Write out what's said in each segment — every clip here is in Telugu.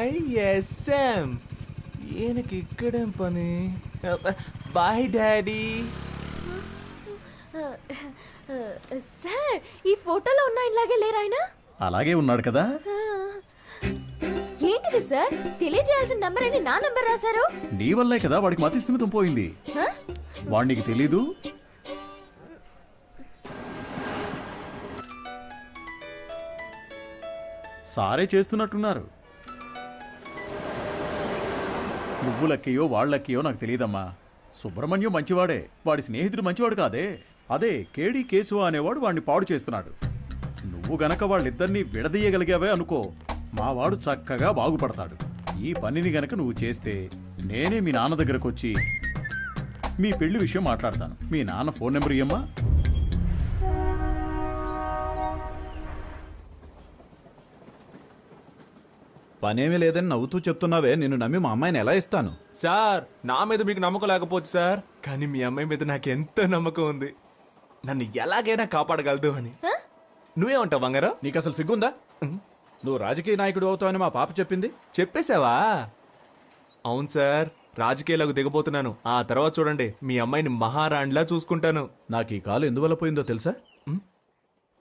ఐఎస్ఎం ఈయనకి ఇక్కడేం పని? Bye daddy. సార్ ఈ ఫోటోలో ఉన్న ఇలాగే లేరు ఆయన? అలాగే ఉన్నాడు కదా. ఏంటిది సార్, తెలియజేయాల్సిన నంబర్ అని నా నంబర్ రాశారు? నీ వల్లే కదా వాడికి మతి స్థిమితం పోయింది. వాడికి తెలీదు. సారే చేస్తున్నట్టున్నారు. నువ్వు లక్కయో వాళ్ళక్కయో నాకు తెలియదమ్మా. సుబ్రహ్మణ్యం మంచివాడే, వాడి స్నేహితుడు మంచివాడు కాదే. అదే కేడి కేశవ అనేవాడు వాడిని పాడు చేస్తున్నాడు. నువ్వు గనక వాళ్ళిద్దరినీ విడదీయగలిగావే అనుకో, మావాడు చక్కగా బాగుపడతాడు. ఈ పనిని గనక నువ్వు చేస్తే నేనే మీ నాన్న దగ్గరకు వచ్చి మీ పెళ్లి విషయం మాట్లాడతాను. మీ నాన్న ఫోన్ నెంబర్ ఇయ్యమ్మా. పనేమీ లేదని నవ్వుతూ చెప్తున్నావే, నిన్ను నమ్మి మా అమ్మాయిని ఎలా ఇస్తాను? సార్, నా మీద మీకు నమ్మకం లేకపోవచ్చు సార్, కానీ మీ అమ్మాయి మీద నాకు ఎంతో నమ్మకం ఉంది. నన్ను ఎలాగైనా కాపాడగలదు అని. నువ్వేమంటావు బంగారం? నీకు అసలు సిగ్గుందా? నువ్వు రాజకీయ నాయకుడు అవుతావని మా పాప చెప్పింది. చెప్పేశావా? అవును సార్, రాజకీయాలకు దిగబోతున్నాను. ఆ తర్వాత చూడండి, మీ అమ్మాయిని మహారాణిలా చూసుకుంటాను. నాకు ఈ కాలు ఎందువల్ల పోయిందో తెలుసా?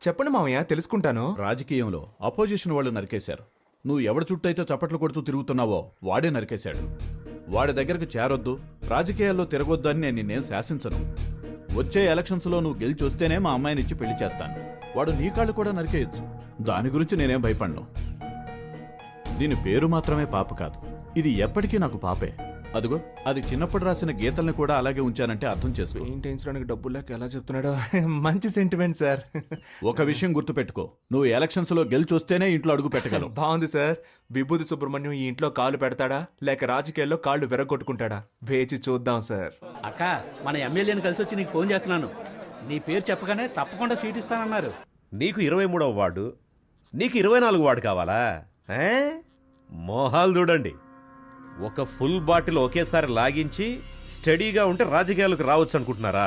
చెప్పండి మామయ్య, తెలుసుకుంటాను. రాజకీయంలో అపోజిషన్ వాళ్ళు నరికేశారు. నువ్వు ఎవడి చుట్టైతే చప్పట్లు కొడుతూ తిరుగుతున్నావో వాడే నరికేశాడు. వాడి దగ్గరకు చేరొద్దు, రాజకీయాల్లో తిరగొద్దు అని నేను నిన్నేం శాసించను. వచ్చే ఎలక్షన్స్లో నువ్వు గెలిచి వస్తేనే మా అమ్మాయిని ఇచ్చి పెళ్లి చేస్తాను. వాడు నీ కాళ్ళు కూడా నరికేయచ్చు. దాని గురించి నేనేం భయపడను. దీని పేరు మాత్రమే పాప కాదు, ఇది ఎప్పటికీ నాకు పాపే. అదిగో అది చిన్నప్పుడు రాసిన గీతల్ని కూడా అలాగే ఉంచానంటే అర్థం చేసుకో. పెయింటించడానికి డబ్బులు లేక ఎలా చెప్తున్నాడో. మంచి సెంటిమెంట్ సార్. ఒక విషయం గుర్తుపెట్టుకో, నువ్వు ఎలక్షన్స్ లో గెలిచి వస్తేనే ఇంట్లో అడుగు పెట్టగలవు. బాగుంది సార్. విభూతి సుబ్రహ్మణ్యం ఈ ఇంట్లో కాలు పెడతాడా లేక రాజకీయాల్లో కాళ్ళు విరగొట్టుకుంటాడా? వేచి చూద్దాం సార్. అక్క, మన ఎమ్మెల్యేని కలిసి వచ్చి నీకు ఫోన్ చేస్తున్నాను. నీ పేరు చెప్పగానే తప్పకుండా సీట్ ఇస్తానన్నారు. నీకు 23వ వార్డు, నీకు 24 వార్డు కావాలా? మోహాలు చూడండి. ఒక ఫుల్ బాటిల్ ఒకేసారి లాగించి స్టడీగా ఉంటే రాజకీయాలకు రావచ్చు అనుకుంటున్నారా?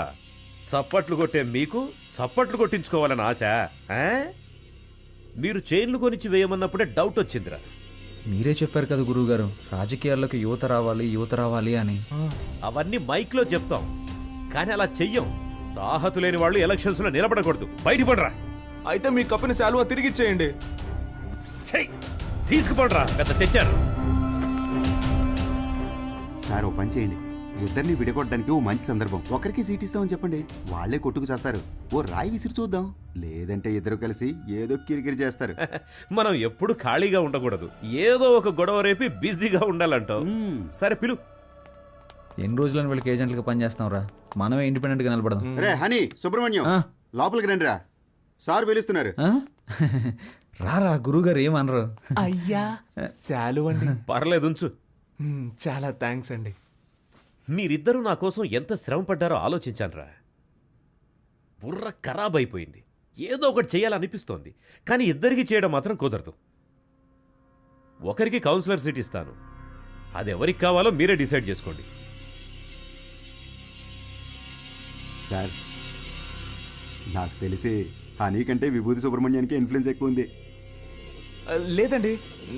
చప్పట్లు కొట్టే మీకు చప్పట్లు కొట్టించుకోవాలని ఆశ? మీరు చైన్లు కొనిచ్చి వేయమన్నప్పుడే డౌట్ వచ్చిందిరా. మీరే చెప్పారు కదా గురువుగారు, రాజకీయాల్లోకి యువత రావాలి అని. అవన్నీ మైక్లో చెప్తాం, కానీ అలా చెయ్యం. తాహతు లేని వాళ్ళు ఎలక్షన్స్ లో నిలబడకూడదు. బయటపడరా. అయితే మీ కప్పిన శాలువా తిరిగిచ్చేయండి. తీసుకుపడరా, పెద్ద తెచ్చారు. సార్ ఓ పని చేయండి, ఇద్దరిని విడగొట్టడానికి ఓ మంచి సందర్భం. ఒకరికి సీట్ ఇస్తామని చెప్పండి, వాళ్లే కొట్టుకు చేస్తారు. ఓ రాయి విసిరి చూద్దాం, లేదంటే ఇద్దరు కలిసి ఏదో కిరికిరి చేస్తారు. మనం ఎప్పుడు ఖాళీగా ఉండకూడదు, ఏదో ఒక గొడవ రేపి బిజీగా ఉండాలంటావు. సరే పిలు. ఎన్ని రోజులని వీళ్ళకి ఏజెంట్లుగా పనిచేస్తాం రా, మనమే ఇండిపెండెంట్ గా నిలబడదాం. రే హనీ, సుబ్రహ్మణ్యం లోపలికి రండి రా, సార్ పిలుస్తున్నారు. రారా, గురువుగారు ఏమనరు. అయ్యా శాలువండి. పర్లేదు ఉంచు. చాలా థ్యాంక్స్ అండి. మీరిద్దరూ నా కోసం ఎంత శ్రమ పడ్డారో ఆలోచించానురా. బుర్ర ఖరాబ్ అయిపోయింది. ఏదో ఒకటి చేయాలనిపిస్తోంది, కానీ ఇద్దరికి చేయడం మాత్రం కుదరదు. ఒకరికి కౌన్సిలర్ సీట్ ఇస్తాను, అది ఎవరికి కావాలో మీరే డిసైడ్ చేసుకోండి. సార్, నాకు తెలిసి హనీ కంటే విభూతి సుబ్రహ్మణ్యానికి ఇన్ఫ్లుయెన్స్ ఎక్కువ ఉంది. లేదండి,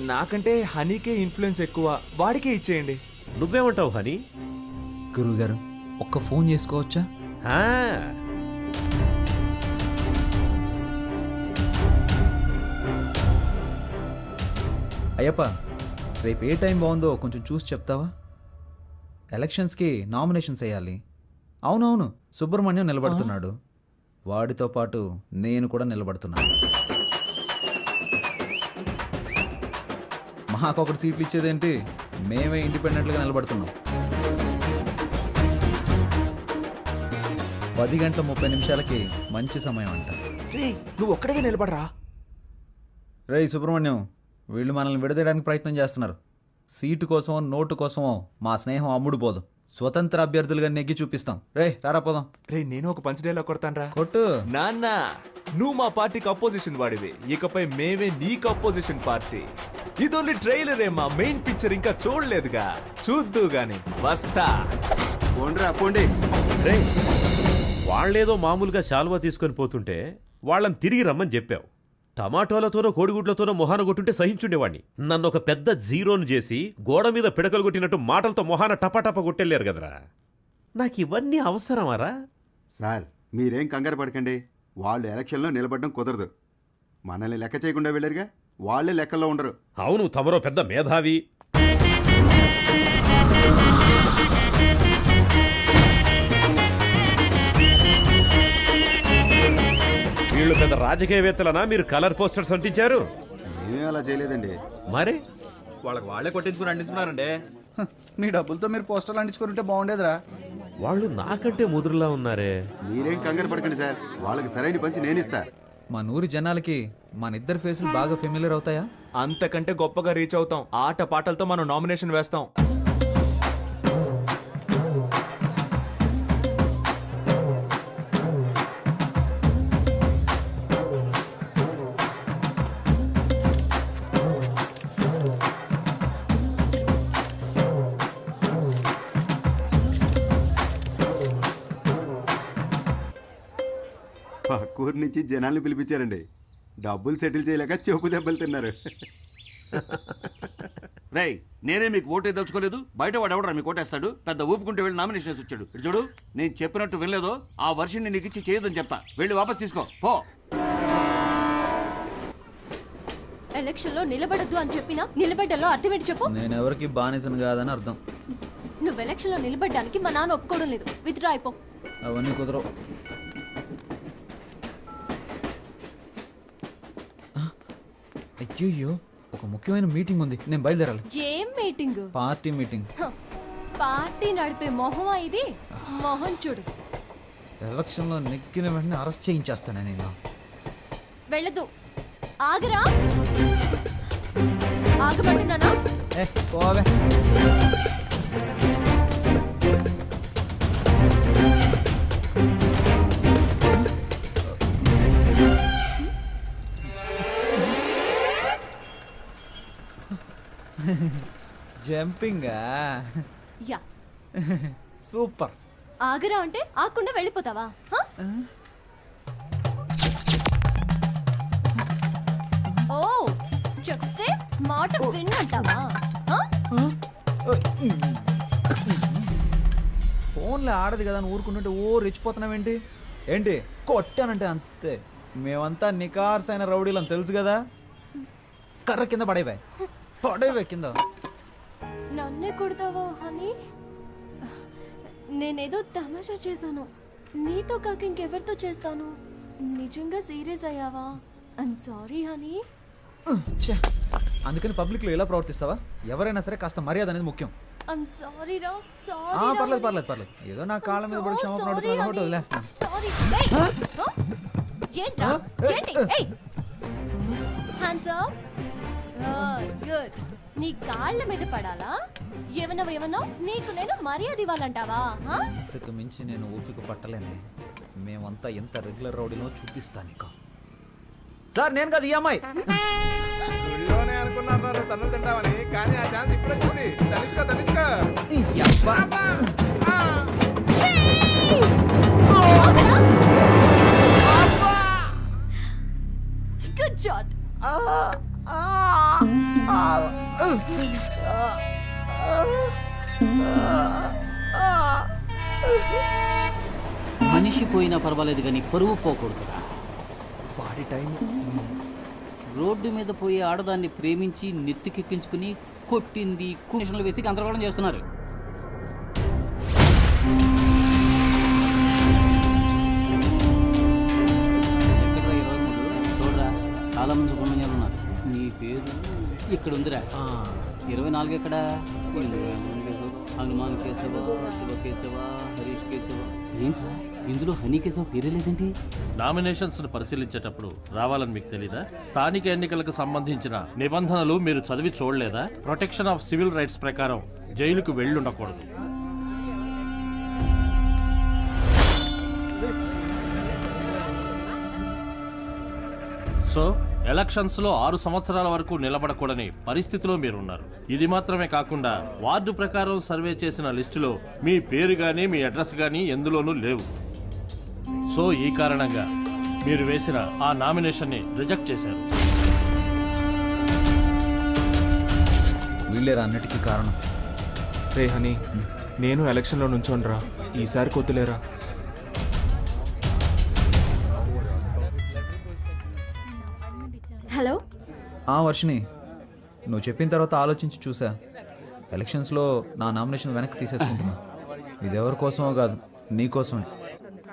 నాకంటే హనీకే ఇన్ఫ్లుయెన్స్ ఎక్కువ, వాడికే ఇచ్చేయండి. నువ్వేమంటావు హనీ? గురువుగారు ఒక్క ఫోన్ చేసుకోవచ్చా? అయ్యప్ప, రేపు ఏ టైం బాగుందో కొంచెం చూసి చెప్తావా? ఎలక్షన్స్కి నామినేషన్స్ వేయాలి. అవునవును, సుబ్రహ్మణ్యం నిలబడుతున్నాడు, వాడితో పాటు నేను కూడా నిలబడుతున్నాను. మాకొకటి సీట్లు ఇచ్చేదేంటి, మేమే ఇండిపెండెంట్గా నిలబడుతున్నాం. 10:30 మంచి సమయం అంట. నువ్వు ఒక్కడిగా నిలబడరా. రేయ్ సుబ్రహ్మణ్యం, వీళ్ళు మనల్ని విడదీయడానికి ప్రయత్నం చేస్తున్నారు. సీటు కోసమో నోటు కోసమో మా స్నేహం అమ్ముడుపోదు. స్వతంత్ర అభ్యర్థులుగా నెగ్గి చూపిస్తాం. రే రారా పోదాం. రే, నేను ఒక పంచడేలా కొడతాను. కొట్టు. నాన్న, నువ్వు మా పార్టీకి అపోజిషన్ వాడివి, ఇకపై మేమే నీకు అపోజిషన్ పార్టీ. ఇది ఓన్లీ ట్రైలరే, మా మెయిన్ పిక్చర్ ఇంకా చూడలేదుగా, చూద్దు గాని. వస్తా. పోండ్రా పోండి. రే, వాళ్ళేదో మామూలుగా శాలువా తీసుకొని పోతుంటే వాళ్ళని తిరిగి రమ్మని చెప్పావు. టమాటోలతోనో కోడిగుడ్లతోనో మొహాన కొట్టుంటే సహించుండేవాణ్ణి. నన్ను ఒక పెద్ద జీరోను చేసి గోడ మీద పిడకలు కొట్టినట్టు మాటలతో మొహాన టపాటపా కొట్టెళ్ళారు కదరా. నాకు ఇవన్నీ అవసరమారా? సార్ మీరేం కంగారు పడకండి. వాళ్ళు ఎలక్షన్లో నిలబడడం కుదరదు. మనల్ని లెక్క చేయకుండా వెళ్ళారుగా, వాళ్ళే లెక్కల్లో ఉండరు. అవును, తమరో పెద్ద మేధావి. వీళ్ళు పెద్ద రాజకీయవేత్తలనా మీరు కలర్ పోస్టర్స్ అంటించారు? ఏమీ అలా చేయలేదండి. మరే వాళ్ళకి వాళ్ళే కొట్టించుకుని అంటించున్నారండి. మీ డబ్బులతో మీరు పోస్టర్లు అంటించుకుంటే బాగుండేదిరా. వాళ్ళు నాకంటే ముదురులా ఉన్నారే. మీరేం కంగారు పడకండి సార్, వాళ్ళకి సరైన పంచి నేనిస్తా. మన ఊరి జనాలకి మన ఇద్దరు ఫేసులు బాగా ఫెమిలియర్ అవుతాయా? అంతకంటే గొప్పగా రీచ్ అవుతాం. ఆట పాటలతో మనం నామినేషన్ వేస్తాం. పక్కూరు నుంచి జనాల్ని పిలిపించారండి. డబ్బులు సెటిల్ చేయలేక చెపు దెబ్బలు తిన్నారు. రేయ్, నేనే మీకు ఓటే దలుచుకోలేదు. బయట వాడు ఎవడరా మీకు ఓటేస్తాడు? పెద్ద ఊపుకుంటే వెళ్ళి నామినేషన్ వచ్చాడు. ఇటు చూడు, నేను చెప్పినట్టు వినలేదో ఆ వర్షిని నీకు ఇచ్చి చేయదని చెప్తా. వెళ్ళి వాపస్ తీసుకో పో. ఎలక్షన్ లో నిలబడద్దు అని చెప్పినా నిలబడ్డలో అర్థం ఏంటి చెప్పు. నేను ఎవరికి బానిసను కాదని అర్థం. నువ్వు ఎలక్షన్ లో నిలబడ్డానికి మా నాన్న ఒప్పుకోవడం లేదు. విత్డ్రా అయిపో. అవన్నీ కుదరవు. అయ్యో, ఒక ముఖ్యమైన మీటింగ్ ఉంది, నేను బయలుదేరాలి. ఏం మీటింగ్? Party meeting. పార్టీ నడిపే మొహం ఇది. మొహం చూడు. ఎలక్షన్లో నెక్కిన వెంటనే అరెస్ట్ చేయించేస్తాను నేను. వెళ్ళదు. ఆగరా. ఆగమంటున్నానా? పోవే. జంపింగా? యా. సూపర్. ఆగరా అంటే ఆకుండా వెళ్ళిపోతావా? హ? ఓ, చెప్తే మాట విన్నంటావా? హ? ఫోన్లో ఆడదు కదా అని ఊరుకుంటుంటే ఓ రెచ్చిపోతున్నావేంటి? ఏంటి కొట్టానంటే అంతే. మేమంతా నికార్స్ అయిన రౌడీలు అని తెలుసు కదా. కర్ర కింద పడేవే కింద. నన్నే కొడతావా హనీ? నేనేదో తమాషా చేశాను. నీతో కాక ఇంకెవరితో చేస్తాను? నిజంగా సీరియస్ అయ్యావా? I'm sorry honey. అందుకని పబ్లిక్ లో ఎలా ప్రవర్తిస్తావా? ఎవరైనా సరే కాస్త మర్యాద అనేది ముఖ్యం. ఐమ్ సారీ రా. సారీ. పర్లేదు. ఏదో నా కాళ్ళ మీద పడి క్షమాపణ అడుగుతున్నా కాబట్టి వదిలేస్తాను. సారీ. ఏంట్రా? ఏంటి? ఏయ్, హ్యాండ్స్ అప్. గుడ్. నీ కాళ్ళ మీద పడాలా? ఏమన్నా నీకు నేను మర్యాద ఇవ్వాలంటావా? ఇంతకు మించి నేను ఓపిక పట్టలేనే. మేమంతా ఎంత రెగ్యులర్ రౌడీనో చూపిస్తా నీకు. సార్, నేను కాదు ఈ అమ్మాయి. అనుకున్నారు తన్ను తింటామని, కానీ ఆ ఛాన్స్ ఇప్పుడే చూడండి. తనిచ్చుకో. Good shot. మనిషి పోయినా పర్వాలేదు కానీ పరువు పోకూడదురా. వాడి టైం. రోడ్డు మీద పోయే ఆడదాన్ని ప్రేమించి నెత్తికెక్కించుకుని కొట్టింది కుషన్లు వేసి గందరగోళం చేస్తున్నారు. చూడరా, చాలా మంది సుబ్రహ్మణ్యాలు ఉన్నారు. నీ పేరు ఇక్కడ ఉందిరా. 24 ఎక్కడ? హనుమాన్ కేశవ, శివ కేశవ, హరీష్ కేశవ. ఏంట్రా ఇందులో హనీ కేశవ పేరే లేదేంటి? నామినేషన్స్ ను పరిశీలించేటప్పుడు రావాలని మీకు తెలీదా? స్థానిక ఎన్నికలకు సంబంధించిన నిబంధనలు మీరు చదివి చూడలేదా? ప్రొటెక్షన్ ఆఫ్ సివిల్ రైట్స్ ప్రకారం జైలుకు వెళ్ళుండకూడదు. సో ఎలక్షన్స్ లో 6 సంవత్సరాల వరకు నిలబడకూడని పరిస్థితిలో మీరున్నారు. ఇది మాత్రమే కాకుండా వార్డు ప్రకారం సర్వే చేసిన లిస్టులో మీ పేరు గానీ మీ అడ్రస్ గానీ ఎందులోనూ లేవు. సో ఈ కారణంగా మీరు వేసిన ఆ నామినేషన్ని రిజెక్ట్ చేశారు. వీళ్ళేరా అన్నిటికీ కారణం. రే హనీ, నేను ఎలక్షన్లో నుంచోనరా, ఈసారి కొద్దులేరా. హలో. వర్షిని, నువ్వు చెప్పిన తర్వాత ఆలోచించి చూసా. ఎలక్షన్స్లో నా నామినేషన్ వెనక్కి తీసేసుకుంటున్నా. ఇది ఎవరి కోసమో కాదు, నీ కోసమే.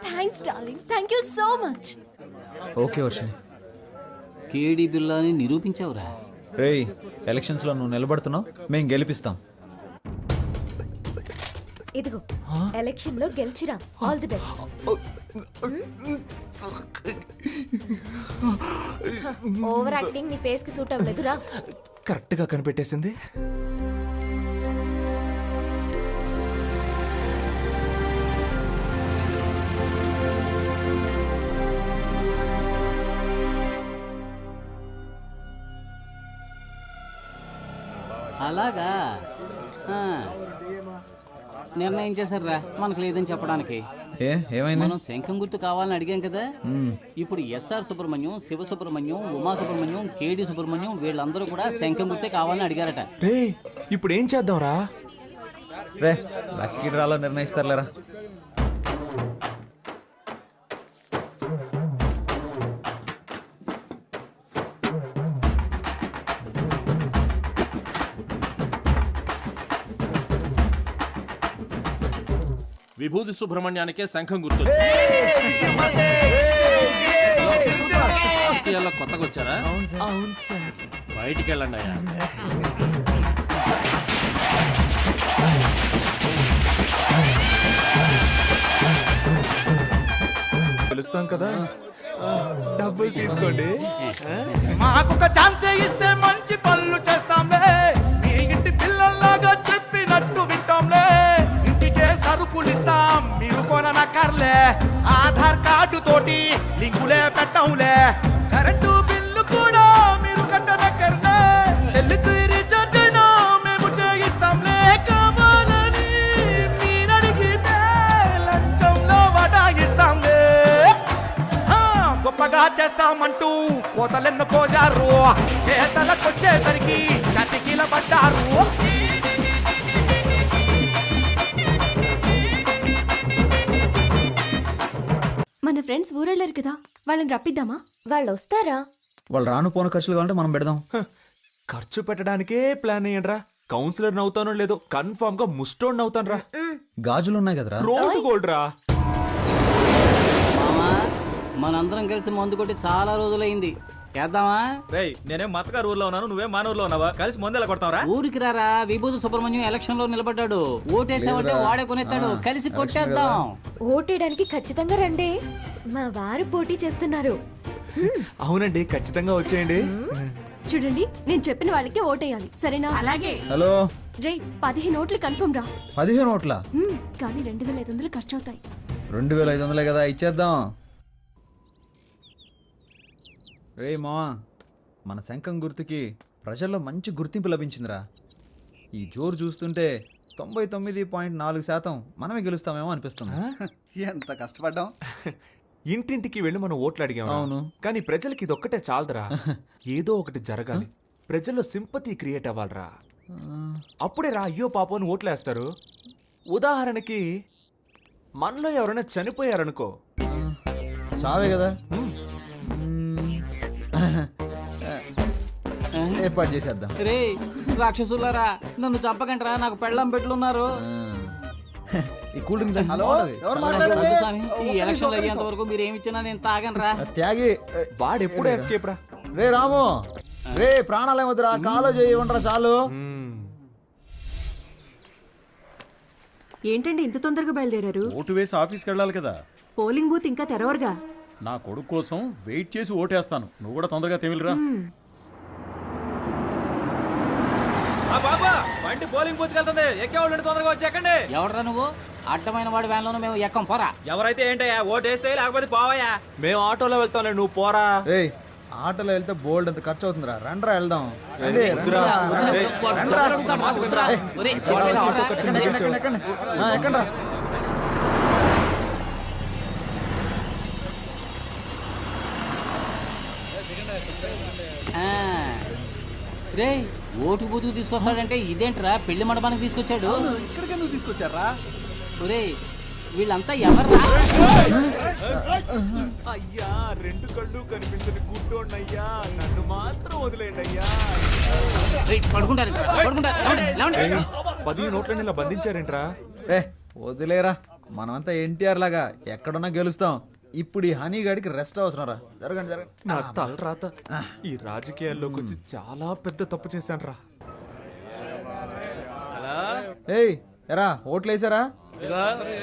Thanks darling, thank you so much. Okay Varshini. కేడి బిల్లాని నిరూపించావురా. రేయ్, ఎలక్షన్స్లో నువ్వు నిలబడుతున్నావు, మేము గెలిపిస్తాం. ఇదిగో ఎలక్షన్ లో గెలిచిరా. All the best. Over acting నీ ఫేస్ కి సూట్ అవ్వలేదురా. కరెక్ట్ గా కనిపెట్టేసింది. అలాగా నిర్ణయం చేశారా మనకు లేదని చెప్పడానికి. ఏమైంది? మనం శంఖం గుర్తు కావాలని అడిగాం కదా. ఇప్పుడు ఎస్ఆర్ సుబ్రహ్మణ్యం, శివ సుబ్రహ్మణ్యం, ఉమా సుబ్రహ్మణ్యం, కేడి సుబ్రహ్మణ్యం వీళ్ళందరూ కూడా శంఖం గుర్తే కావాలని అడిగారట. రే ఇప్పుడు ఏం చేద్దాంరా? రే లక్కీ డ్రాలో నిర్ణయిస్తారులేరా. విభూతి సుబ్రహ్మణ్యానికే శంఖం గుర్తొచ్చు. రాజకీయాల్లో కొత్తగా వచ్చారా? అవును సార్. బయటికి వెళ్ళండి అయ్యా. పిలుస్తాం కదా, డబ్బులు తీసుకోండి. మాకొక ఛాన్స్ ఇస్తే మంచి పనులు చేస్తాంలే, మీ ఇంటి పిల్లల్లాగా చెప్పినట్టు వింటాంలే. ఇంటికే సరుకులు ఇస్తాం, మీరు కొననక్కర్లే. ఆధార్ కార్డు తోటి లింకులే పెట్టంలే. కరెంటు బిల్లు కూడా మీరు కట్టనక్కర్లే. సెల్లుకు రీఛార్జ్ అయినా మేము చేయిస్తాంలే. కావాలని మీరడిగితే లంచంలో వడాయిస్తాంలే. గొప్పగా చేస్తామంటూ కోతలెన్ను కోజారు, చేతలకొచ్చేసరికి చతికిల పడ్డారు. మన ఫ్రెండ్స్ ఊరెళ్ళారు కదా, వాళ్ళని రప్పిద్దామా? వాళ్ళు వస్తారా? వాళ్ళు రాను పోను ఖర్చులు కావాలంటే మనం పెడదాం. ఖర్చు పెట్టడానికే ప్లాన్ అయ్యండ్రా. కౌన్సిలర్ నవ్వుతానో లేదో కన్ఫర్మ్ గా ముస్టోన్ అవుతాను రా. గాజులు ఉన్నాయి కదరా. రోడ్డు గోల్డ్ రా. మామా మనందరం కలిసి మందు కొట్టి చాలా రోజులైంది. చేద్దామా? రేయ్, నేనేం మతగారు ఊర్లో ఉన్నాను, నువ్వేం మానూరులో ఉన్నావా? కలిసి ముందెలా కొడతావరా? ఊరికి రారా. విభూతి సుబ్రహ్మణ్యం ఎలక్షన్ లో నిలబడ్డాడు. ఓటేసామంటే వాడే కొనేస్తాడు. కలిసి కొట్టేద్దాం. ఓటేయడానికి ఖచ్చితంగా రండి. మా వారు పోటీ చేస్తున్నారు. అవునండి, ఖచ్చితంగా వచ్చేయండి. చూడండి, నేను చెప్పిన వాళ్ళకి ఓటేయాలి, సరేనా? అలాగే. హలో రే 15 ఓట్లు కన్ఫర్మ్ రా. 15 ఓట్ల? కానీ 2500 ఖర్చు అవుతాయి. 2500 కదా, ఇచ్చేద్దాం. రే మావా, మన శంఖం గుర్తుకి ప్రజల్లో మంచి గుర్తింపు లభించిందిరా. ఈ జోరు చూస్తుంటే 99.4% మనమే గెలుస్తామేమో అనిపిస్తుంది. ఎంత కష్టపడ్డాం. ఇంటింటికి వెళ్ళి మనం ఓట్లు అడిగాం. అవును. కానీ ప్రజలకి ఇదొక్కటే చాలదురా. ఏదో ఒకటి జరగాలి. ప్రజల్లో సింపతి క్రియేట్ అవ్వాలరా. అప్పుడే రా అయ్యో పాపం అని ఓట్లేస్తారు. ఉదాహరణకి మనలో ఎవరైనా చనిపోయారనుకో, చావే కదా, ఏర్పాటు చేసేద్దాం. రే రాక్షసులారా, నన్ను చంపకంటరా, నాకు పెళ్ళం పెట్లున్నారు. ఈ కూల్ డ్రింక్ హలో, ఎవరు వద్దు స్వామి, ఈ ఎలక్షన్ అయ్యేంత వరకు మీరు ఏమి ఇచ్చినా నేను తాగనరా. త్యాగి. వాడెప్పుడు ఎస్కేప్ రా. రే రాము, రే ప్రాణాలే వద్దురా, కాలో చేయి ఉండరా చాలు. ఏంటండి ఇంత తొందరగా బయలుదేరారు? ఓటు వేసి ఆఫీస్కి వెళ్ళాలి కదా. పోలింగ్ బూత్ ఇంకా తెరవరుగా. నా కొడుకు కోసం వెయిట్ చేసి ఓటేస్తాను. నువ్వు కూడా తొందరగా తెమిలిరా. బాబా, బండి పోలింగ్ బూత్ వెళ్తుంది, ఎక్కేవాళ్ళు తొందరగా వచ్చేకండి. ఎవడరా నువ్వు? అడ్డమైన వాడి వ్యాన్లోనూ మేము ఎక్కం, పోరా. ఎవరైతే ఏంటయ్యా, ఓటేస్తే లేకపోతే పోవయ్యా. మేము ఆటోలో వెళ్తాంలే, నువ్వు పోరా. రే ఆటోలో వెళ్తే బోల్డ్ అంత ఖర్చు అవుతుందిరా. రండ్రా వెళ్దాం. వద్దురా. ఒరేయ్, ఎక్కండ్రా. రే ఓటు బూతుకు తీసుకొస్తాడంటే ఇదేంట్రా పెళ్లి మండపానికి తీసుకొచ్చాడు. ఇక్కడికే నువ్వు తీసుకొచ్చారా? ఒరే వీళ్ళంతా ఎవర్రా? అయ్యా 2 కళ్ళు కనిపించని గుడ్డోన్నయ్యా, నన్ను మాత్రం వదిలేయండి అయ్యా. రేయ్, పడుకుంటారు ఇక్కడ, పడుకుంటారు. లేవండి, లేవండి. 10 నోట్లని ఇలా బంధించారేంట్రా? ఏ వదిలేరా, మనమంతా ఎన్టీఆర్ లాగా ఎక్కడున్నా గెలుస్తాం. ఇప్పుడు ఈ హనీ గాడికి రెస్ట్ అవసరం రా. జరగండి జరగండి. నా తలరాత ఈ రాజకీయాల్లోకి వచ్చి చాలా పెద్ద తప్పు చేశాను రా. ఏయ్ ఎరా ఓట్లు వేసారా?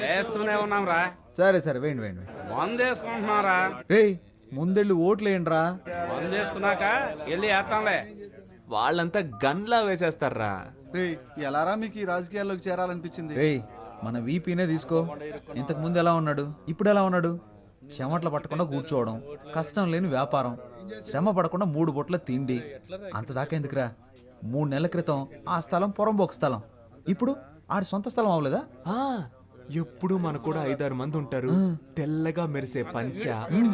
వేస్తూనే ఉన్నాం రా. సరే సరే వేయండి వేయండి. మందేసుకుంటున్నారా? రేయ్ ముందెళ్ళి ఓట్లు వేయండి రా. మందేసుకున్నాక వెళ్ళి వేస్తాంలే. వాళ్ళంతా గన్లా వేసేస్తారా. ఎలారా మీకు ఈ రాజకీయాల్లోకి చేరాలనిపించింది? రేయ్ మన వీపీనే తీసుకో. ఇంతకు ముందు ఎలా ఉన్నాడు, ఇప్పుడు ఎలా ఉన్నాడు? చెమట్లు పట్టకుండా కూర్చోవడం, కష్టం లేని వ్యాపారం, శ్రమ పడకుండా 3 బొట్ల తిండి. అంత దాకా ఎందుకురా? 3 నెలల క్రితం ఆ స్థలం పొరంబోకు స్థలం, ఇప్పుడు ఆడి సొంత స్థలం అవ్వలేదా? ఎప్పుడు మన కూడా 5-6 మంది ఉంటారు. తెల్లగా మెరిసే పంచ,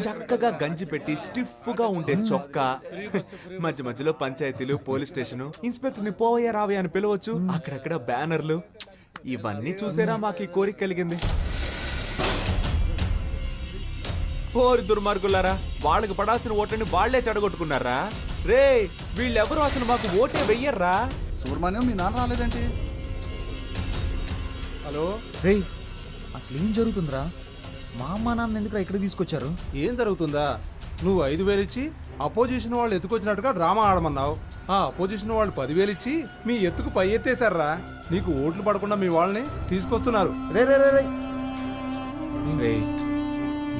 చక్కగా గంజి పెట్టి స్టిఫ్ గా ఉండే చొక్కా, మధ్య మధ్యలో పంచాయతీలు, పోలీస్ స్టేషన్, ఇన్స్పెక్టర్ ని పోవయ్యా రావయ్యా అని పిలవచ్చు, అక్కడక్కడ బ్యానర్లు. ఇవన్నీ చూసేరా మాకు ఈ కోరిక కలిగింది. ఓరి దుర్మార్గులారా, వాళ్ళకి పడాల్సిన ఓట్లని వాళ్లే చెడగొట్టుకున్నారా. రే వీళ్ళెవరు అసలు మాకు ఓటే వెయ్యర్రా. సుబ్రహ్మణ్యం మీ నాన్న రాలేదేంటి? హలో రేయ్ అసలు ఏం జరుగుతుందిరా? మా అమ్మ నాన్న ఎందుకు ఇక్కడ తీసుకొచ్చారు? ఏం జరుగుతుందా? నువ్వు 5,000 ఇచ్చి అపోజిషన్ వాళ్ళు ఎత్తుకొచ్చినట్టుగా డ్రామా ఆడమన్నావు. ఆ అపోజిషన్ వాళ్ళు 10,000 ఇచ్చి మీ ఎత్తుకు పై ఎత్తేశారా. నీకు ఓట్లు పడకుండా మీ వాళ్ళని తీసుకొస్తున్నారు. రే రే రే రే రే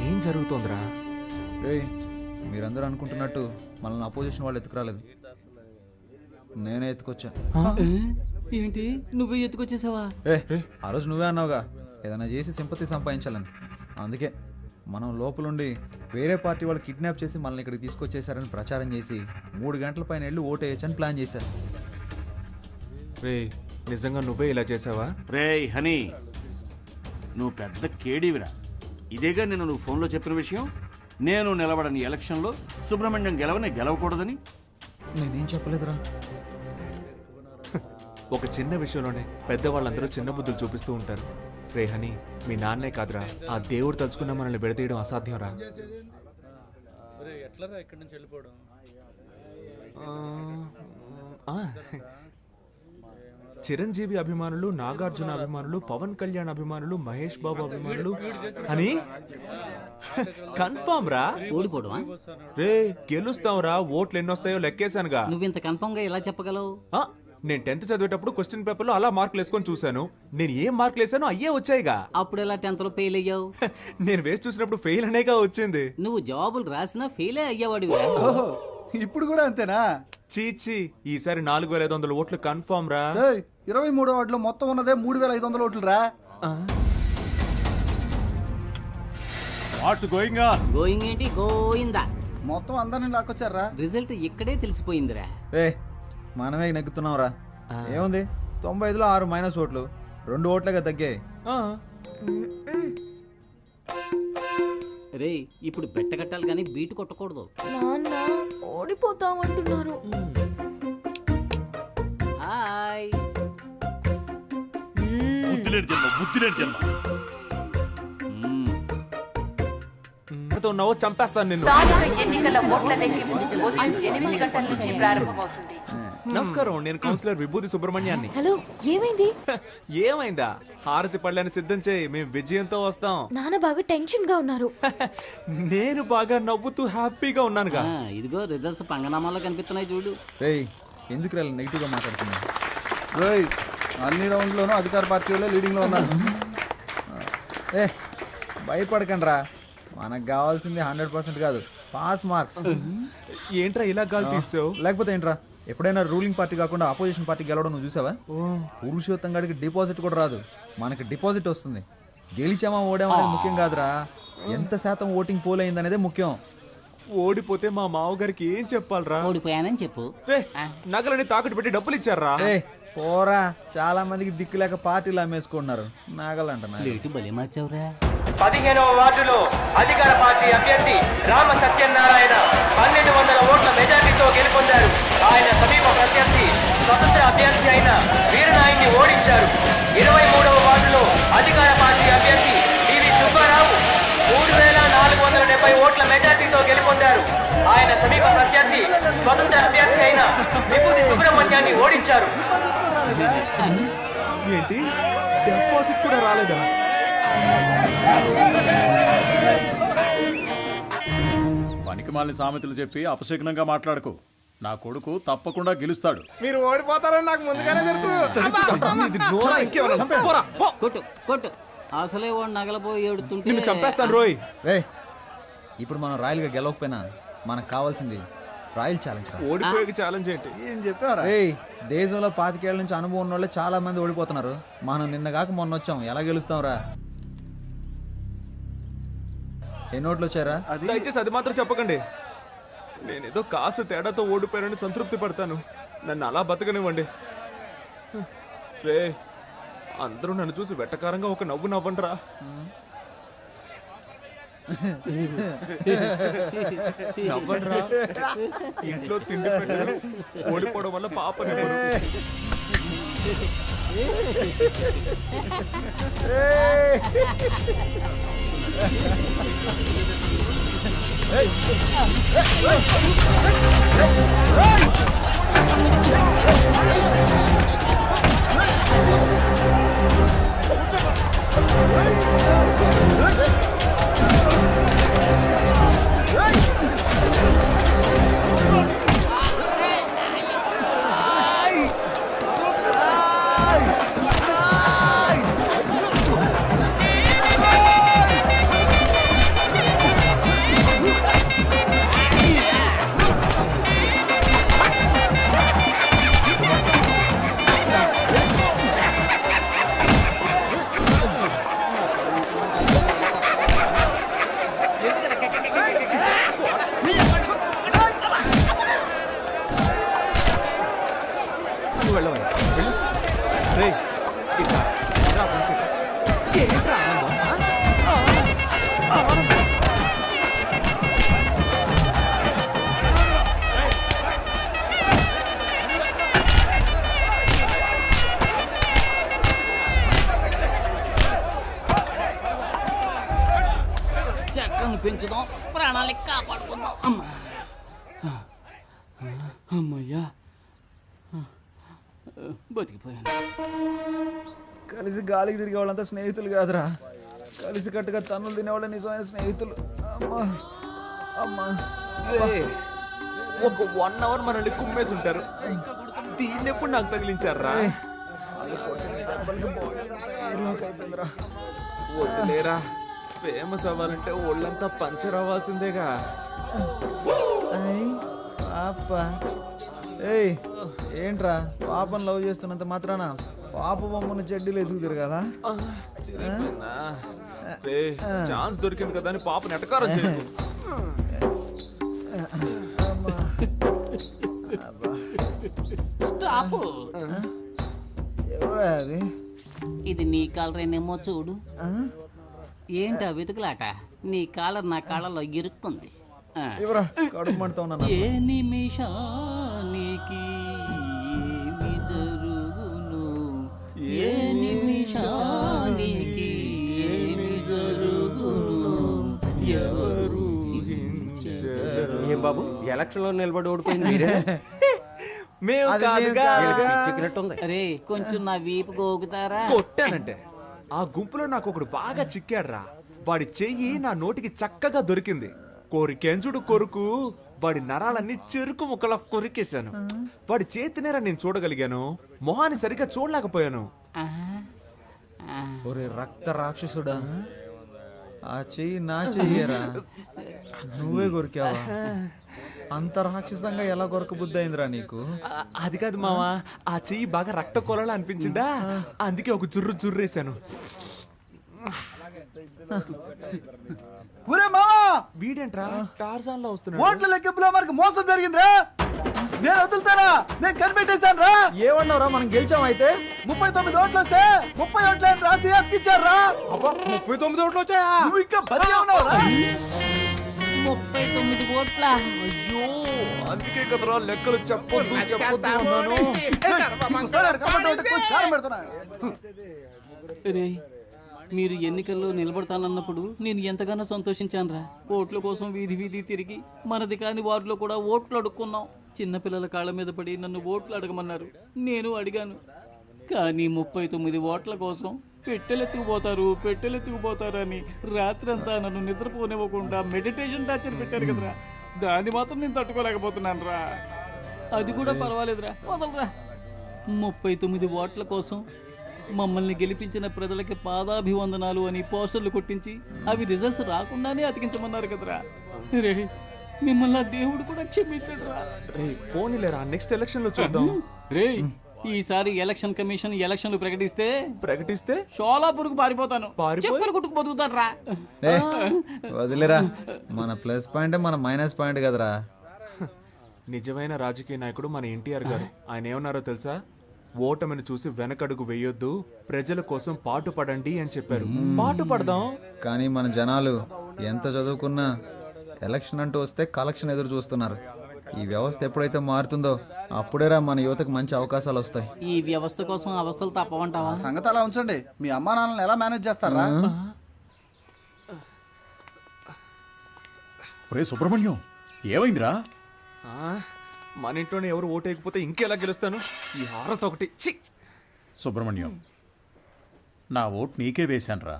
ఏం జరుగుతోందిరా? రే మీరందరూ అనుకుంటున్నట్టు మనల్ని అపోజిషన్ వాళ్ళు ఎత్తుకురాలేదు, నేనే ఎత్తుకొచ్చా. ఏంటి నువ్వే ఎత్తుకొచ్చేసావా? ఆ రోజు నువ్వే అన్నావుగా ఏదైనా చేసి సింపతి సంపాదించాలని. అందుకే మనం లోపలుండి వేరే పార్టీ వాళ్ళు కిడ్నాప్ చేసి మనల్ని ఇక్కడికి తీసుకొచ్చేసారని ప్రచారం చేసి 3 గంటల పైన వెళ్ళి ఓటు వేయచ్చని ప్లాన్ చేశారు. రే నిజంగా నువ్వే ఇలా చేసావా? రేయ్ హనీ, నువ్వు పెద్ద కేడీవిరా. ఇదేగా నేను నువ్వు ఫోన్లో చెప్పిన విషయం. నేను నిలబడని ఎలక్షన్లో సుబ్రహ్మణ్యం గెలవకూడదని. నేనేం చెప్పలేదురా. ఒక చిన్న విషయంలోనే పెద్దవాళ్ళందరూ చిన్న బుద్ధులు చూపిస్తూ ఉంటారు. రే హనీ, మీ నాన్నే కాదురా, ఆ దేవుడు తలుచుకున్న మనల్ని విడదీయడం అసాధ్యం రా. చిరంజీవి అభిమానులు, నాగార్జున అభిమానులు, పవన్ కళ్యాణ్ అభిమానులు, మహేష్ బాబు అభిమానులు అని కన్ఫర్మ్ రా. ఓడిపోవడమా? రే గెలుస్తాం రా, ఓట్లు ఎన్నొస్తాయో లెక్కేశానుగా. నువ్వు ఇంత కన్ఫర్మ్ గా ఎలా చెప్పగలవు? నేను 10th చదివేటప్పుడు క్వశ్చన్ పేపర్ లో అలా మార్కులు వేసుకొని చూశాను. నేను ఏం మార్కులు వేసానో అయ్యే వచ్చాయిగా. అప్పుడు ఎలా 10th లో ఫెయిల్ అయ్యావు? నేను వేసి చూసినప్పుడు ఫెయిల్ అనేగా వచ్చింది. నువ్వు జవాబులు రాసినా ఫెయిలే అయ్యేవాడివి. ఇప్పుడు కూడా అంతేనా? చీచి, ఈసారి 4,500 ఓట్లు కన్ఫర్మ్ రా. 23వ వార్డులో మొత్తం ఉన్నదే 3,500 ఓట్లు రా. గోయింగ్ ఏంటి గోయిందా? మొత్తం అందరిని లాక్కొచ్చారా. రిజల్ట్ ఇక్కడే తెలిసిపోయిందిరా. రే మనమే నెగ్గుతున్నాం రా. ఏముంది 95లో 6 మైనస్ ఓట్లు, 2 ఓట్లుగా తగ్గాయి. రే ఇప్పుడు బెట్ట కట్టాలి కానీ బీటు కొట్టకూడదు. నాన్న ఓడిపోతామంటున్నారు. హాయ్. ఉన్నావో చంపేస్తాను నిన్ను. ఎన్నికల ఓట్ల లెక్కింపు ఉదయం 8 గంటల నుంచి ప్రారంభమవుతుంది. నమస్కారం, నేను కౌన్సిలర్ విభూతి సుబ్రహ్మణ్యాన్ని. హలో ఏమైంది? ఏమైందా? హారతి పళ్ళని సిద్ధం చేయి, మేము విజయంతో వస్తాం. నాన్న బాగా టెన్షన్ గా ఉన్నారు. నేను బాగా నవ్వుతూ హ్యాపీగా ఉన్నానుగా. ఇదిగో రిజల్ట్స్ పంగనామాలో కనిపిస్తున్నాయి చూడు. రేయ్ ఎందుకు రా నెగిటివ్ గా మాట్లాడుతున్నా? రేయ్ అన్ని రౌండ్లోనూ అధికార పార్టీ వాళ్ళే లీడింగ్ లో ఉన్నారు. భయపడకండి రా, మనకు కావాల్సింది 100% కాదు, పాస్ మార్క్స్. ఏంట్రా ఇలా గాలి తీసావు? లేకపోతే ఏంట్రా, ఎప్పుడైనా రూలింగ్ పార్టీ కాకుండా ఆపోజిషన్ పార్టీ గెలవడం నువ్వు చూసావా? పురుషోత్తం గాడికి డిపాజిట్ కూడా రాదు, మనకి డిపాజిట్ వస్తుంది. గెలిచామా ఓడామా అనేది ముఖ్యం కాదురా, ఎంత శాతం ఓటింగ్ పోల్ అయింది అనేదే ముఖ్యం. ఓడిపోతే మా మావగారికి ఏం చెప్పాలరా? ఓడిపోయానని చెప్పు. నగలని తాకట్టు పెట్టి డబ్బులు ఇచ్చారా? పోరా, చాలా మందికి దిక్కు లేక పార్టీలు అమ్మేసుకుంటున్నారు. నాగలంట బలి మార్చావురా. 15వ వార్డులో అధికార పార్టీ అభ్యర్థి రామ సత్యనారాయణ 1200 ఓట్ల మెజార్టీతో గెలుపొందారు. ఆయన సమీప ప్రత్యర్థి అభ్యర్థి అయిన వీరనాయుడిని ఓడించారు. 23వ వార్డులో అధికార పార్టీ అభ్యర్థి పివి సుబ్బారావు 3470 ఓట్ల మెజార్టీతో గెలుపొందారు. ఆయన సమీప ప్రత్యర్థి స్వతంత్ర అభ్యర్థి అయిన విభూతి సుబ్రహ్మణ్యాన్ని ఓడించారు. ఏంటి డిపాజిట్ కూడా రాలేదా? పనికిమాలిన సామెతలు చెప్పి అపశకునంగా మాట్లాడకు. నా కొడుకు తప్పకుండా గెలుస్తాడు. మీరు ఓడిపోతారని నాకు ముందుగానే తెలుసు. ఇది నోరా ఇంకేమైనా చంపే? పోరా, పో. కొట్టు కొట్టు. అసలే వాడు నగలపోయి ఏడుతుంటే నిన్ను చంపేస్తాను రోయ్. రే ఇప్పుడు మనం రాయల్గా గెలవకపోయినా మనకు కావాల్సింది రాయల్ ఛాలెంజ్ రా. ఓడిపోయే ఛాలెంజ్ ఏంటి? ఏం చెప్పారా? రేయ్ దేశంలో 25 ఏళ్ల నుంచి అనుభవం ఉన్న వాళ్ళే చాలా మంది ఓడిపోతున్నారు. మనం నిన్న కాక మొన్న వచ్చాం, ఎలా గెలుస్తాం రా? ఎన్ని ఓట్లు వచ్చారా? దయచేసి అది మాత్రం చెప్పకండి. నేనేదో కాస్త తేడాతో ఓడిపోయానని సంతృప్తి పడతాను. నన్ను అలా బతకనివ్వండి. రే అందరూ నన్ను చూసి వెట్టకారంగా ఒక నవ్వు నవ్వండిరా. నవ్వండిరా. ఇంట్లో తిండి పెట్టరు, ఓడిపోవడం వల్ల పాపని చెట్లను పెంచుదాం, ప్రాణాలని కాపాడుకుందాం. అమ్మా అమ్మయ్యా బతికిపోయాను. కలిసి గాలికి తిరిగే వాళ్ళంతా స్నేహితులు కాదురా, కలిసి కట్టుగా తన్నులు తినేవాళ్ళ నిజమైన స్నేహితులు. అమ్మా అమ్మా రే, ఒక 1 అవర్ మనల్ని కుమ్మేసి ఉంటారు. దీన్ని ఎప్పుడు నాకు తగిలించారా? అయిపోయిందిరా. వదిలేరా, ఫేమస్ అవ్వాలంటే ఒళ్ళంతా పంచర్ అవ్వాల్సిందేగా. పాప ఏయ్ ఏంట్రా పాపను లవ్ చేస్తున్నంత మాత్రాన పాప బొమ్మను చెడ్డీలు వేసుకు తిరగాల? ఛాన్స్ దొరికింది కదా అని పాప నెటకారం చేయకు. స్టాప్. ఎవరా అది? ఇది నీ కాలరేనేమో చూడు. ఏంటా వెతుకులాట? నీ కాలర్ నా కాళ్ళలో ఇరుక్కుంది. ఎవరా కడుపు మంటతో ఉన్నా? ఏ నిమిషానికి ఏమి జరుగును, ఏ నిమిషానికి ఏమి జరుగును, ఎవరు ఏం బాబు ఎలక్షన్ లో నిలబడి ఓడిపోయింది మీరే? మేము కాదుగా. అరే కొంచెం నా వీపు గోగుతారా? కొట్టానంటే ఆ గుంపులో నాకు ఒకడు బాగా చిక్కాడ్రా. వాడి చెయ్యి నా నోటికి చక్కగా దొరికింది. కోరికెంచుడు కొరుకు వాడి నరాలన్నీ చెరుకు ముక్కలా కొరికేశాను. వాడి చేతినేరా నేను చూడగలిగాను, మొహాన్ని సరిగ్గా చూడలేకపోయాను. ఒరే రక్త రాక్షసుడా, ఆ చెయ్యి నా చెయ్యరా, నువ్వే కొరికావా? అంత రాక్షసంగా ఎలా కొరక బుద్ధి అయిందిరా నీకు? అది కాదు మావా, ఆ చెయ్యి బాగా రక్త కొలలా అనిపించిందా, అందుకే ఒక జుర్రు జుర్రేశాను. వీడేంట్రా టార్జాన్ లో వస్తున్నాడు? ఓట్ల లెక్కింపులో మనకు మోసం జరిగిందిరా. నేను వదులుతానా? నేను కనిపెట్టేశాను రా. ఏమన్నావురా మనం గెలిచాం? అయితే 39 ఓట్లు వస్తే 30 ఓట్లని రాసి అతికిచ్చారా? 39 ఓట్లు వచ్చాయా? నువ్వు ఇంకా బతికే ఉన్నావురా? 39 ఓట్ల. అయ్యో అందుకే కదరా లెక్కలు చెప్పొద్దు అన్నాను. రే మీరు ఎన్నికల్లో నిలబడతానన్నప్పుడు నేను ఎంతగానో సంతోషించానురా. ఓట్ల కోసం వీధి వీధి తిరిగి మనది కాని వారిలో కూడా ఓట్లు అడుక్కున్నాం. చిన్నపిల్లల కాళ్ళ మీద పడి నన్ను ఓట్లు అడగమన్నారు. నేను అడిగాను. కానీ 39 ఓట్ల కోసం పెట్టెలెత్తుకుపోతారు అని రాత్రంతా నన్ను నిద్రపోనివ్వకుండా మెడిటేషన్ టార్చర్ పెట్టారు కదరా. దాన్ని మాత్రం నేను తట్టుకోలేకపోతున్నాను రా. అది కూడా పర్వాలేదురా, వదలరా. 39 ఓట్ల కోసం మమ్మల్ని గెలిపించిన ప్రజలకి పాదాభివందనాలు అని పోస్టర్లు కొట్టించి అవి రిజల్ట్స్ రాకుండానే అతికించమన్నారు కదరా. రే మిమ్మల్ని ఆ దేవుడు కూడా క్షమించడు రా. రే పోనీలేరా, నెక్స్ట్ ఎలక్షన్ లో చూద్దాం. రే ఈసారి ఎలక్షన్ కమిషన్ ఎలక్షన్లు ప్రకటిస్తే షోలాపూర్కు పారిపోతాను. చెప్పులు కుట్టుకు బతుకుతాను రా. వదిలేరా, మన ప్లస్ పాయింట్ మన మైనస్ పాయింట్ కదరా. నిజమైన రాజకీయ నాయకుడు మన ఎన్టీఆర్ గారు. ఆయన ఏమన్నారో తెలుసా? ఓటమిని చూసి వెనకడుగు వేయొద్దు, ప్రజల కోసం పాటు పడండి అని చెప్పారు. పాటు పడదాం. కానీ మన జనాలు ఎంత చదువుకున్నా ఎలక్షన్ అంటూ వస్తే కలెక్షన్ ఎదురు చూస్తున్నారు. ఈ వ్యవస్థ ఎప్పుడైతే మారుతుందో అప్పుడేరా మన యువతకు మంచి అవకాశాలు వస్తాయి. ఈ వ్యవస్థ కోసం అవస్థలు తప్పవంటావా? సంగతి అలా ఉంచండి. మీ అమ్మా నాన్నలు ఎలా మేనేజ్ చేస్తారా? ఒరే సుబ్రహ్మణ్యం, ఏమైందిరా? మన ఇంట్లోనే ఎవరు ఓటేయకపోతే ఇంకెలా గెలుస్తాను? ఈ హారత ఒకటి. ఛీ! సుబ్రహ్మణ్యం, నా ఓటు నీకే వేశానురా.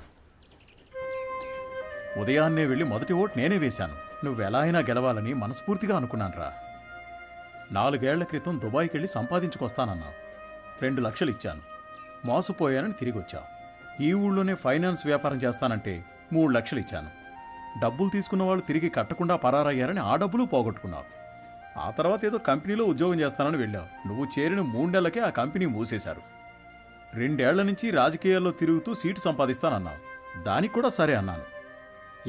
ఉదయాన్నే వెళ్ళి మొదటి ఓటు నేనే వేశాను. నువ్వెలా అయినా గెలవాలని మనస్ఫూర్తిగా అనుకున్నానురా. 4 ఏళ్ల క్రితం దుబాయ్కి వెళ్ళి సంపాదించుకొస్తానన్నావు. 2 లక్షలు ఇచ్చాను. మోసపోయానని తిరిగి వచ్చావు. ఈ ఊళ్ళోనే ఫైనాన్స్ వ్యాపారం చేస్తానంటే 3 లక్షలు ఇచ్చాను. డబ్బులు తీసుకున్న వాళ్ళు తిరిగి కట్టకుండా పరారయ్యారని ఆ డబ్బులు పోగొట్టుకున్నావు. ఆ తర్వాత ఏదో కంపెనీలో ఉద్యోగం చేస్తానని వెళ్ళావు. నువ్వు చేరిన 3 నెలలకే ఆ కంపెనీ మూసేశారు. 2 ఏళ్ల నుంచి రాజకీయాల్లో తిరుగుతూ సీటు సంపాదిస్తానన్నావు. దానికి కూడా సరే అన్నాను.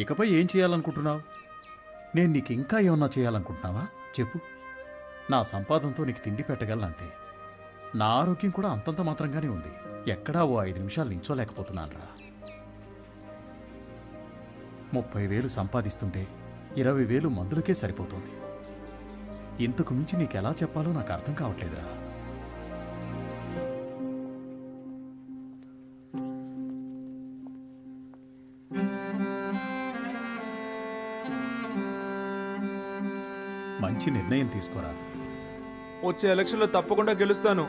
ఇకపై ఏం చేయాలనుకుంటున్నావు? నేను నీకు ఇంకా ఏమన్నా చేయాలనుకుంటున్నావా చెప్పు. నా సంపాదనతో నీకు తిండి పెట్టగలనంతే. నా ఆరోగ్యం కూడా అంతంత మాత్రంగానే ఉంది. ఎక్కడా ఓ 5 నిమిషాలు నించోలేకపోతున్నానురా. 30,000 సంపాదిస్తుంటే 20,000 మందులకే సరిపోతుంది. ఇంతకు మించి నీకెలా చెప్పాలో నాకు అర్థం కావట్లేదురా. మంచి నిర్ణయం తీసుకోరా. వచ్చే ఎలక్షన్లో తప్పకుండా గెలుస్తాను.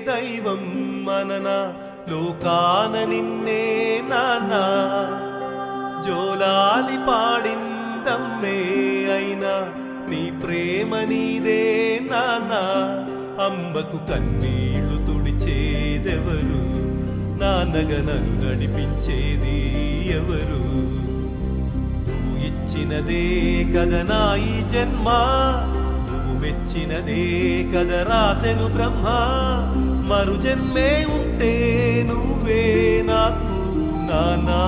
దైవం మనన లోకాన నిన్నే నాన్న జోలాలి పాడిందమ్మే అయినా నీ ప్రేమ నీదే నాన్న. అంబకు కన్నీళ్లు తుడిచేదెవరు? నాన్నగా నన్ను నడిపించేది ఎవరు? నువ్వు ఇచ్చినదే కదా నా ఈ జన్మ, మెచ్చినదే కద రాసెను బ్రహ్మ. మరు జన్మే ఉంటే నువ్వే నాకు నానా.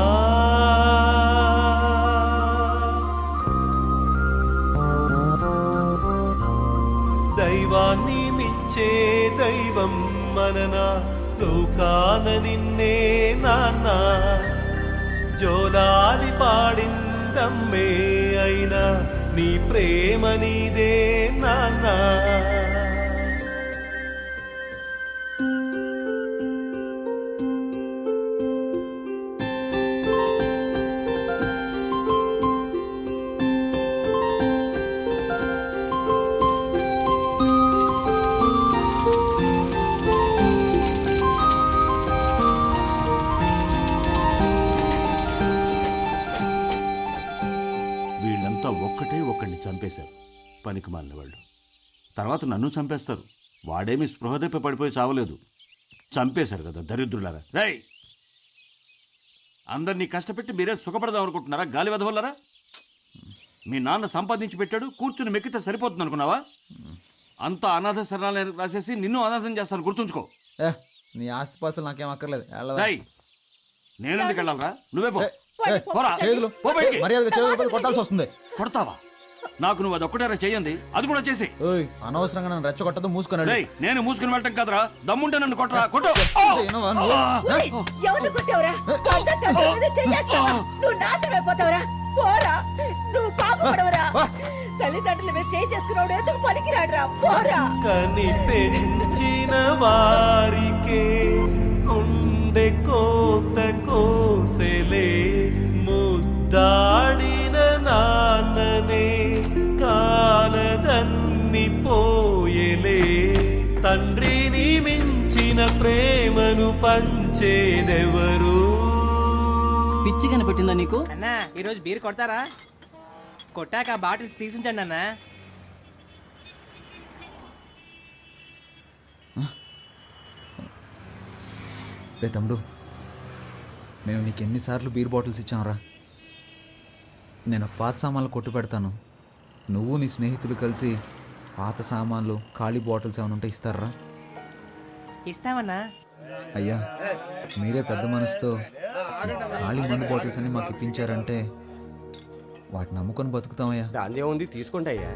దైవాన్ని మించే దైవం మనన లోకాన నిన్నే నాన్న జోలాలి పాడిందమ్మే అయినా నీ ప్రేమ నీదే నాన్న. ఒక్కటే ఒక్కడిని చంపేశారు పనికి మాలిన వాళ్ళు. తర్వాత నన్ను చంపేస్తారు. వాడేమి స్పృహ తప్పి పడిపోయి చావలేదు, చంపేశారు కదా దరిద్రులారా. రేయ్, అందరినీ కష్టపెట్టి మీరే సుఖపడదాం అనుకుంటున్నారా? గాలి వెదవల్లరా. మీ నాన్న సంపాదించి పెట్టాడు, కూర్చుని మెక్కితే సరిపోతుంది అనుకున్నావా? అంతా అనాథ శరణాలయం రాసేసి నిన్ను అనాథం చేస్తాను, గుర్తుంచుకో. ఏ నీ ఆస్తి పాస్తులు నాకేం అక్కర్లేదు. వెళ్ళవా? రేయ్, నేనెందుకు వెళ్ళాలరా? నువ్వే పో. ఏ, పోరా. చేతులు పో బయటికి. మర్యాదగా చేతులు కొట్టాల్సి వస్తుంది. కొడతావా? నాకు నువ్వు అది ఒక్కటేరా చెయ్యండి, అది కూడా చేసి. ఓయ్ అనవసరంగా నన్ను రెచ్చగొట్టదు, మూసుకున్నాడు. రేయ్, నేను మూసుకుని వెళ్ళటం కాదురా, దమ్ముంటే నన్ను కొట్టరా, కొట్టు. ఎవరు కొట్టావురా? నువ్వు నాశనం అయిపోతావురా. పోరా, నువ్వు బాగుపడవరా. తల్లిదండ్రుల మీద చేయి చేసుకున్నాడు ఎందుకు పనికిరాడురా. పోరా. కని పెంచిన వారికే గుండె కోత కోసెలే, ముద్దాడిన నాన్ననే కాలదన్ని పోయెలే. తండ్రిని మించిన ప్రేమను పంచేదెవరు? పిచ్చి కనిపెట్టిందా నీకు? అన్నా ఈరోజు బీర్ కొడతారా? కొట్టాక బాటిల్స్ తీసుంచండి అన్నా. రే తమ్ముడు, మేము నీకు ఎన్నిసార్లు బీర్ బాటిల్స్ ఇచ్చాంరా. నేను పాత సామాన్లు కొట్టు పెడతాను, నువ్వు నీ స్నేహితులు కలిసి పాత సామాన్లు ఖాళీ బాటిల్స్ ఏమైనా ఉంటే ఇస్తారా? ఇస్తామన్నా. అయ్యా, మీరే పెద్ద మనసుతో ఖాళీ మందు బాటిల్స్ అన్ని మాకు ఇప్పించారంటే వాటిని నమ్ముకొని బతుకుతామయ్యా. దాని ఏముంది, తీసుకోండి అయ్యా.